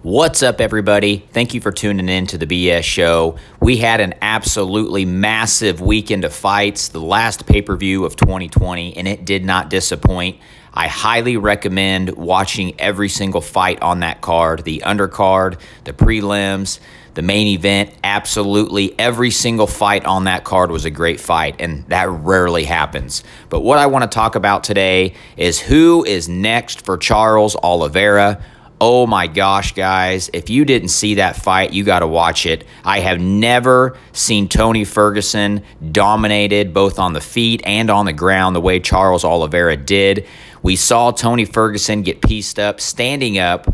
What's up, everybody? Thank you for tuning in to the BS Show. We had an absolutely massive weekend of fights, the last pay-per-view of 2020, and it did not disappoint. I highly recommend watching every single fight on that card, the undercard, the prelims, the main event. Absolutely every single fight on that card was a great fight, and that rarely happens. But what I want to talk about today is who is next for Charles Oliveira. Oh my gosh, guys, if you didn't see that fight, you got to watch it. I have never seen Tony Ferguson dominated both on the feet and on the ground the way Charles Oliveira did. We saw Tony Ferguson get pieced up, standing up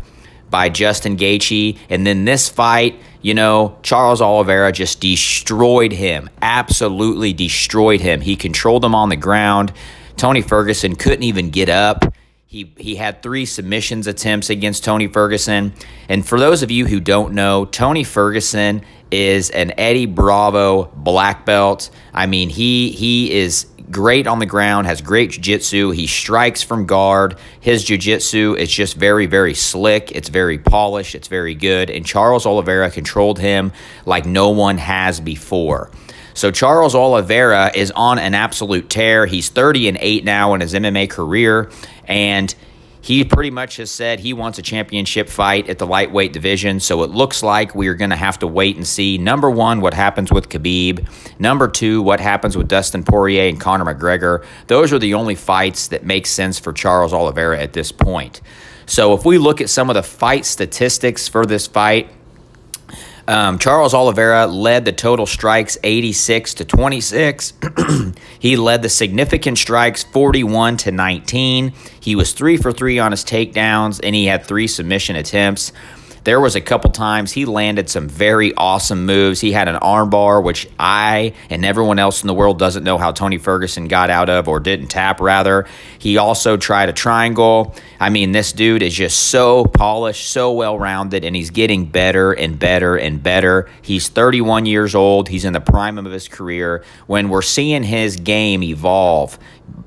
by Justin Gaethje, and then this fight, you know, Charles Oliveira just destroyed him, absolutely destroyed him. He controlled him on the ground. Tony Ferguson couldn't even get up. He had 3 submissions attempts against Tony Ferguson. And for those of you who don't know, Tony Ferguson is an Eddie Bravo black belt. I mean, he is great on the ground, has great jiu-jitsu. He strikes from guard. His jiu-jitsu is just very, very slick. It's very polished. It's very good. And Charles Oliveira controlled him like no one has before. So Charles Oliveira is on an absolute tear. He's 30-8 now in his MMA career, and he pretty much has said he wants a championship fight at the lightweight division. So it looks like we are going to have to wait and see, number 1, what happens with Khabib. Number 2, what happens with Dustin Poirier and Conor McGregor. Those are the only fights that make sense for Charles Oliveira at this point. So if we look at some of the fight statistics for this fight, Charles Oliveira led the total strikes 86-26. He led the significant strikes 41-19. He was 3 for 3 on his takedowns, and he had 3 submission attempts. There was a couple times he landed some very awesome moves. He had an armbar, which I and everyone else in the world doesn't know how Tony Ferguson got out of, or didn't tap, rather. He also tried a triangle. I mean, this dude is just so polished, so well-rounded, and he's getting better and better and better. He's 31 years old. He's in the prime of his career. When we're seeing his game evolve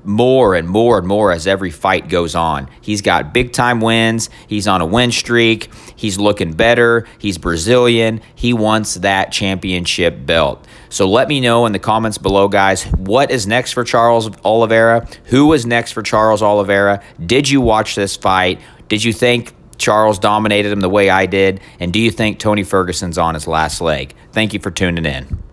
more and more and more as every fight goes on. He's got big-time wins. He's on a win streak. He's looking better. He's Brazilian. He wants that championship belt. So let me know in the comments below, guys, what is next for Charles Oliveira? Who is next for Charles Oliveira? Did you watch this fight? Did you think Charles dominated him the way I did? And do you think Tony Ferguson's on his last leg? Thank you for tuning in.